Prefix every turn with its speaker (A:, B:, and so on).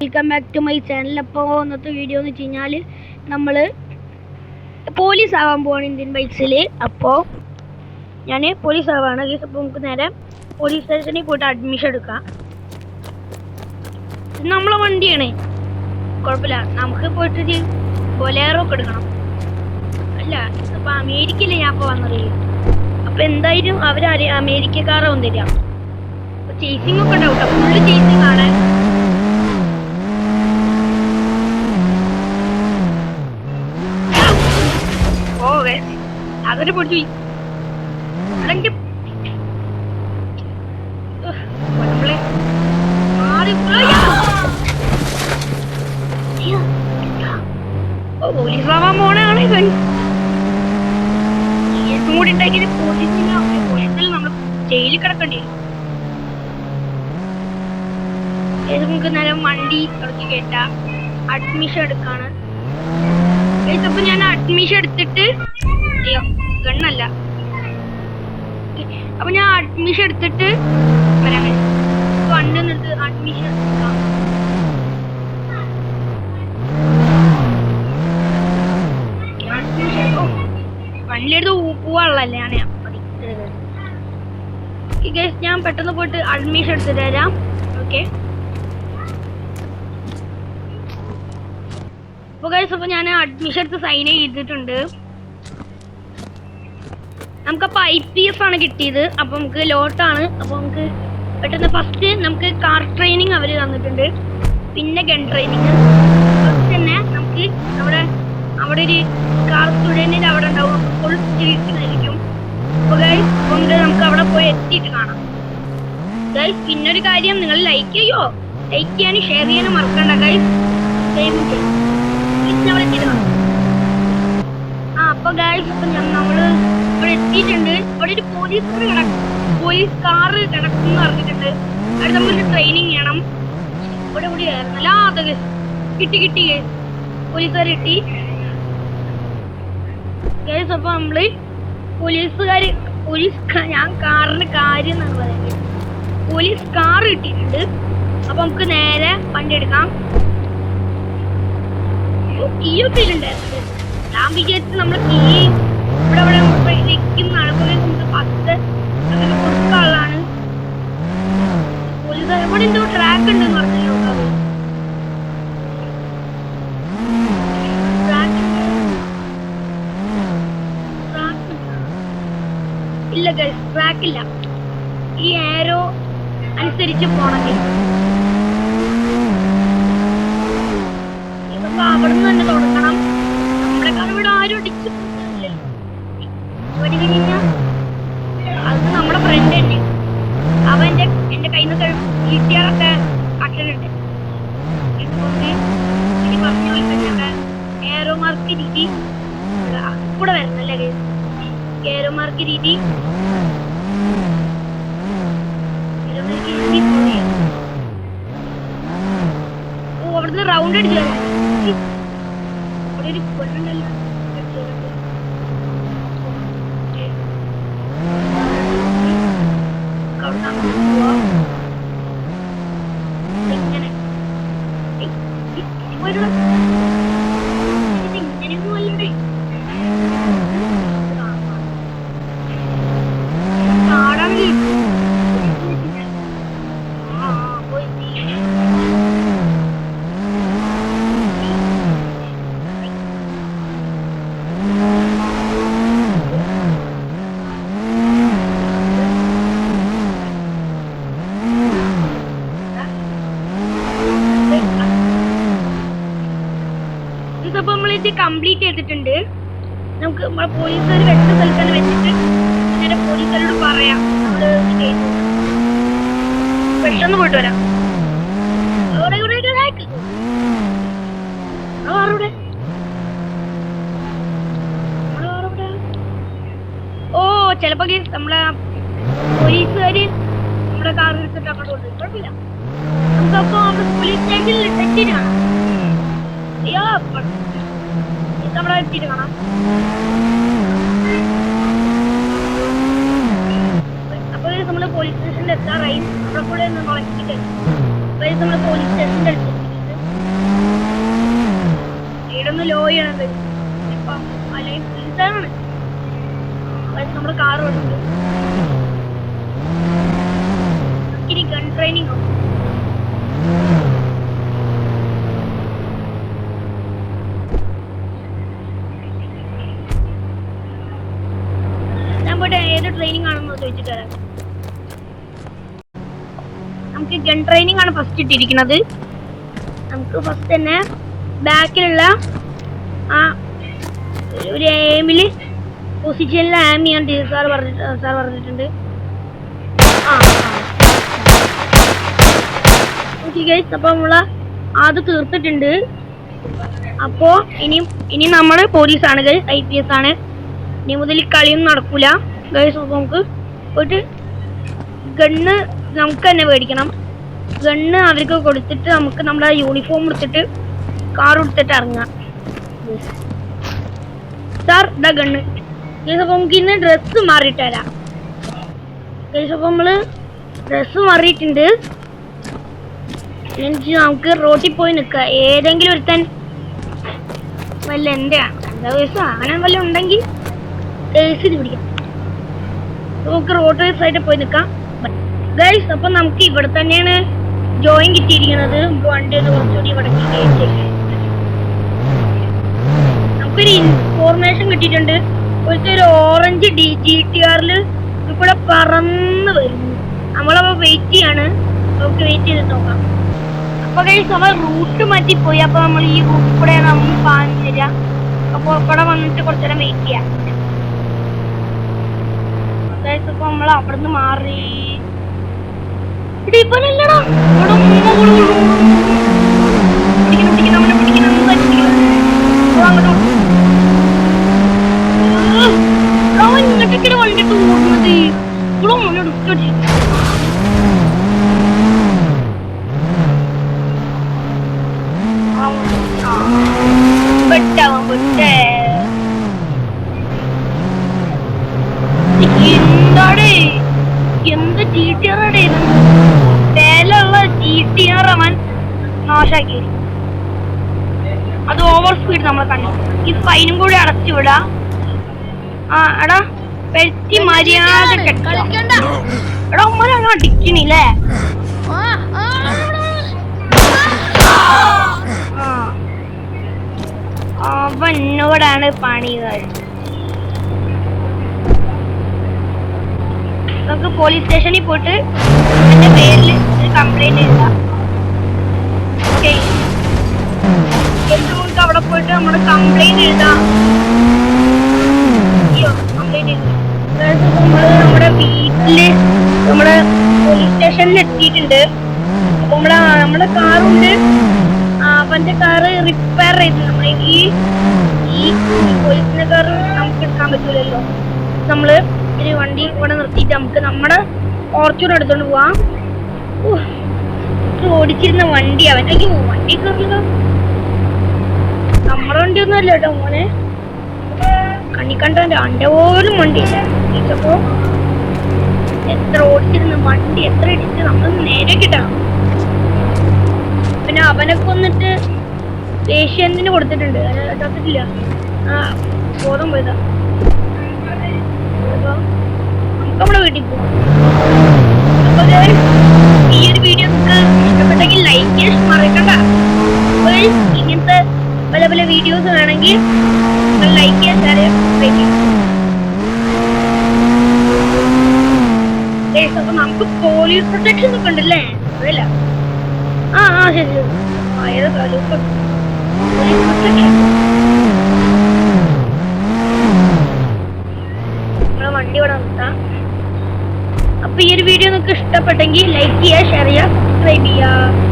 A: Welcome back to my channel. അപ്പോൾ ഇന്നത്തെ video എന്ന് വെച്ച് കഴിഞ്ഞാൽ നമ്മൾ പോലീസ് ആവാൻ പോവാണ് ഇന്ത്യൻ ബൈക്സിൽ. അപ്പോൾ ഞാൻ പോലീസ് ആവാണ്. അപ്പോൾ നമുക്ക് നേരെ പോലീസ് സ്റ്റേഷനിൽ പോയിട്ട് അഡ്മിഷൻ എടുക്കാം. ഇത് നമ്മളെ വണ്ടിയാണ്, കുഴപ്പമില്ല. നമുക്ക് പോയിട്ട് ബൊലേറോ ഒക്കെ എടുക്കണം. അല്ല, അപ്പോൾ അമേരിക്കയിലെ ഞാൻ ഇപ്പോൾ വന്നത്. അപ്പോൾ എന്തായാലും അവർ അമേരിക്കക്കാരാവും തരിക. അപ്പോൾ ചേസിങ് ഒക്കെ ഉണ്ടാവും, ഫുള്ള് ചേസിങ് ആണ്. അതൊരു പൊടിച്ചു പോലീസ് ആവാൻ പോണാണ് ഇവൻ. കേസും കൂടി ഉണ്ടാക്കിയത് പോലീസിൽ നമ്മൾ ജയിലിൽ കിടക്കേണ്ടി വരും. നമുക്ക് നേരം വണ്ടി ഇറക്കി കേട്ട അഡ്മിഷൻ എടുക്കാണ്. അപ്പൊ ഞാൻ അഡ്മിഷൻ എടുത്തിട്ട് ഗണ്ണല്ല. അപ്പൊ ഞാൻ അഡ്മിഷൻ എടുത്തിട്ട് വരാൻ വണ്ടി എടുത്ത് അഡ്മിഷൻ എടുക്കാം. വണ്ടി എടുത്ത് പോവാനുള്ളല്ലേ ഞാൻ പെട്ടെന്ന് പോയിട്ട് അഡ്മിഷൻ എടുത്തിട്ട് തരാം. ഓക്കെ, അപ്പൊ ഞാൻ അഡ്മിഷൻ എടുത്ത് സൈൻ ചെയ്തിട്ടുണ്ട്. നമുക്കപ്പോൾ IPS ആണ് കിട്ടിയത്. അപ്പോൾ നമുക്ക് ലോട്ടാണ്. അപ്പോൾ നമുക്ക് പെട്ടെന്ന് ഫസ്റ്റ് നമുക്ക് കാർ ട്രെയിനിങ് അവർ തന്നിട്ടുണ്ട്, പിന്നെ ഗൺ ട്രെയിനിങ്. ഫസ്റ്റ് തന്നെ നമുക്ക് അവിടെ ഒരു കാർ സ്റ്റുഡൻറ്റിൻ്റെ അവിടെ ഉണ്ടാവും, ഫുൾ സ്റ്റിൽസിനായിരിക്കും. അപ്പോൾ ഗൈസ് കൊണ്ട് നമുക്ക് അവിടെ പോയി എത്തിയിട്ട് കാണാം. ഗൈസ് പിന്നൊരു കാര്യം, നിങ്ങൾ ലൈക്ക് ചെയ്യാനും ഷെയർ ചെയ്യാനും മറക്കണ്ട ഗൈസ്. അവിടെ എത്തിയിട്ട് കാണാം. അപ്പോൾ ഗൈസ് ഇപ്പം നമ്മൾ ഇവിടെ എത്തിയിട്ടുണ്ട്. ഇവിടെ ഒരു പോലീസ് കാറ് കിടക്കും പറഞ്ഞിട്ടുണ്ട്. അവിടെ നമുക്ക് ട്രെയിനിങ് ചെയ്യണം. ഇവിടെ ആയിരുന്നല്ല, അതൊക്കെ കിട്ടി പോലീസുകാർ കിട്ടി കേസ്. അപ്പൊ നമ്മള് ഞാൻ കാറിന്റെ കാര്യം എന്നാണ് പറയുന്നത്. പോലീസ് കാർ കിട്ടിയിട്ടുണ്ട്. അപ്പൊ നമുക്ക് നേരെ വണ്ടി എടുക്കാം. കീയൊക്കെ ഉണ്ടായിരുന്നു. ഞാൻ വിചാരിച്ചു നമ്മള് കീ ഇവിടെ വെക്കുന്നതാണ്. പത്ത് കൊടുക്കാനുള്ളതാണ്. പോലീസ് ഇവിടെ എന്തോ ട്രാക്ക് ഉണ്ടെന്ന് പറഞ്ഞല്ലോ. ഇല്ല ഗൈസ്, ട്രാക്ക് ഇല്ല. ഈ ആരോ അനുസരിച്ച് പോണെങ്കിൽ ഇതിപ്പോ അവിടുന്ന് തന്നെ തുടങ്ങണം. നമ്മുടെ കാരണം ഇവിടെ ആരും അടിച്ചു അത് നമ്മുടെ ഫ്രണ്ട് തന്നെ. അവന്റെ എന്റെ കയ്യിൽ നിന്ന് കിട്ടിയാലൊക്കെ അക്ഷരുണ്ട്. ഏറോ മാർക്ക് രീതി കൂടെ വരുന്നല്ലേ? ഏറോ മാർക്ക് രീതി അവിടുന്ന് റൗണ്ട് അടിച്ചു. അവിടെ ഒരു കൊണ്ടുണ്ടല്ലോ. ഇതിപ്പോ നമ്മളിത് കംപ്ലീറ്റ് ചെയ്തിട്ടുണ്ട്. നമുക്ക് നമ്മളെ പോലീസുകാർ വെച്ച സ്ഥലത്താണ് വെച്ചിട്ട് നേരെ പോലീസുകാരോട് പറയാം. പെട്ടെന്ന് പോയിട്ട് വരാം. ഓ ചിലപ്പോ നമ്മളെ പോലീസുകാര് നമ്മുടെ കാർ എടുത്തിട്ട് അങ്ങോട്ട് കൊണ്ടുപോയി. കുഴപ്പമില്ല, നമുക്കപ്പോ അവിടെ പോലീസ് സ്റ്റേഷനിൽ എത്തിയിട്ട് കാണാം. നമ്മളെ എത്തിയിട്ട് കാണാം. അപ്പൊ നമ്മള് പോലീസ് സ്റ്റേഷനിൽ എത്താറായി. അവിടെ കൂടെ നമ്മൾ പോലീസ് സ്റ്റേഷനിൽ കാണിച്ചിട്ട് തരാം. നമുക്ക് ഗൺ ട്രെയിനിങ് ആണ് ഫസ്റ്റ് ഇട്ടിരിക്കുന്നത്. നമുക്ക് ഫസ്റ്റ് തന്നെ ബാക്കിലുള്ള ആ ഒരു എയിമില് പൊസിഷനിൽ ആം ചെയ്യാൻ സാർ പറഞ്ഞിട്ടുണ്ട്. ഓക്കെ ഗൈസ്, അപ്പൊ നമ്മള് അത് തീർത്തിട്ടുണ്ട്. അപ്പോ ഇനി നമ്മള് പോലീസാണ് ഗൈസ്, IPS ആണ്. ഇനി മുതൽ കളിയൊന്നും നടക്കൂല ഗൈസ്. അപ്പൊ നമുക്ക് പോയിട്ട് ഗണ്ണ് നമുക്ക് തന്നെ മേടിക്കണം. ഗണ്ണ് അവർക്ക് കൊടുത്തിട്ട് നമുക്ക് നമ്മുടെ യൂണിഫോം എടുത്തിട്ട് കാർ എടുത്തിട്ട് ഇറങ്ങാം. സാർ ഇതാ ഗണ്ണ് ഗൈസ്. അപ്പൊ നമുക്ക് ഇന്ന് ഡ്രസ്സ് മാറിയിട്ട് തരാം ഗൈസ്. അപ്പൊ നമ്മള് ഡ്രസ്സ് മാറിയിട്ടുണ്ട്. നമുക്ക് റോട്ടിൽ പോയി നിൽക്കാം. ഏതെങ്കിലും ഒരുത്തൻ വല്ല എന്താ വയസ്സോ അങ്ങനെ വല്ല ഉണ്ടെങ്കിൽ കേസിൽ പിടിക്കാം. നമുക്ക് റോഡ് സൈഡിൽ പോയി നിൽക്കാം ഗൈസ്. അപ്പൊ നമുക്ക് ഇവിടെ തന്നെയാണ് ജോയിൻ കിട്ടിയിരിക്കുന്നത്. വണ്ടി ഒന്ന് കുറച്ചുകൂടി ഇവിടെ നമുക്കൊരു ഇൻഫോർമേഷൻ കിട്ടിയിട്ടുണ്ട്. ഒരു ഓറഞ്ച് GTR ഇവിടെ പറന്ന് വരുന്നു. നമ്മളപ്പോ വെയിറ്റ് ചെയ്യാണ്. നമുക്ക് വെയിറ്റ് ചെയ്തിട്ട് നോക്കാം. അപ്പൊ ഗൈസ് നമ്മൾ റൂട്ട് മാറ്റിപ്പോയി. അപ്പൊ നമ്മൾ ഈ റൂട്ടിൽ കൂടെ നമ്മൾ പാഞ്ഞു തരിക. അപ്പൊ ഇവിടെ വന്നിട്ട് കുറച്ചു നേരം വെയിറ്റ് ചെയ്യാം ഗൈസ്. അപ്പൊ നമ്മൾ അവിടുന്ന് മാറി ഇപ്പല്ലടാ ഇങ്ങോട്ടേക്ക് വണ്ടിട്ട് ഓടുന്നത് ഇവിടെ മുന്നോട്ട് എന്താടേ എന്ത് GTR വിലയുള്ള GTR അവൻ നാശാക്കി. അത് ഓവർ സ്പീഡ് നമ്മൾ കണ്ടു. ഈ ഫൈനും കൂടി അടച്ചു വിടാ. എടാ പെറ്റി മര്യാദ എടാ ഉമ്മ അടിക്കണില്ലേ? അവനോടാണ് പണികൾ. നമുക്ക് പോലീസ് സ്റ്റേഷനിൽ പോയിട്ട് എന്റെ പേരിൽ ഒരു കംപ്ലൈന്റ് എഴുതാം. ഓക്കെ, നമുക്ക് അവിടെ പോയിട്ട് നമ്മുടെ കംപ്ലൈന്റ് എഴുതാം. കംപ്ലൈന്റ് നമ്മള് നമ്മുടെ വീട്ടില് നമ്മുടെ പോലീസ് സ്റ്റേഷനിൽ എത്തിയിട്ടുണ്ട്. അപ്പൊ നമ്മുടെ കാറുണ്ട്. അവന്റെ കാറ് റിപ്പയർ ചെയ്ത് നമ്മളെ ഈ പോലീസിന്റെ കാറ് നമുക്ക് എടുക്കാൻ പറ്റൂലല്ലോ. നമ്മള് ഒരു വണ്ടി ഇവിടെ നിർത്തിയിട്ട് നമുക്ക് നമ്മുടെ ഫോർച്യൂൺ എടുത്തോണ്ട് പോവാം. ഓടിച്ചിരുന്ന വണ്ടി അവൻ. അയ്യോ, വണ്ടി കയറില്ല. നമ്മുടെ വണ്ടിയൊന്നും അല്ല കേട്ടോ മോനെ. കണ്ണി കണ്ടവന്റെ അന്റെ പോലും വണ്ടിയില്ല. ഇപ്പൊ എത്ര ഓടിച്ചിരുന്ന വണ്ടി എത്ര ഇടിച്ച് നമ്മൾ നേരെ കിട്ടണം. പിന്നെ അവനൊക്കെ വന്നിട്ട് പേഷ്യന്റിന് കൊടുത്തിട്ടുണ്ട്. ചത്തിട്ടില്ല, ബോധം പോയതാ. നമുക്ക് നമ്മുടെ വീട്ടിൽ പോവാം. ഈ ഒരു വീഡിയോ നിങ്ങൾക്ക് ഇഷ്ടപ്പെട്ടെങ്കിൽ ലൈക്ക് ചെയ്യാൻ മറക്കണ്ട. ഇങ്ങനത്തെ പല പല വീഡിയോസ് വേണമെങ്കിൽ ലൈക്ക് ചെയ്യാൻ അപ്പൊ നമുക്ക് പോലീസ് പ്രൊട്ടക്ഷൻ ഒക്കെ ഉണ്ടല്ലേ? അതല്ല, ശരി. നമ്മളെ വണ്ടി ഇവിടെ നിർത്താം. അപ്പൊ ഈ ഒരു വീഡിയോ നിങ്ങൾക്ക് ഇഷ്ടപ്പെട്ടെങ്കിൽ ലൈക്ക് ചെയ്യുക, ഷെയർ ചെയ്യുക, സബ്സ്ക്രൈബ് ചെയ്യുക.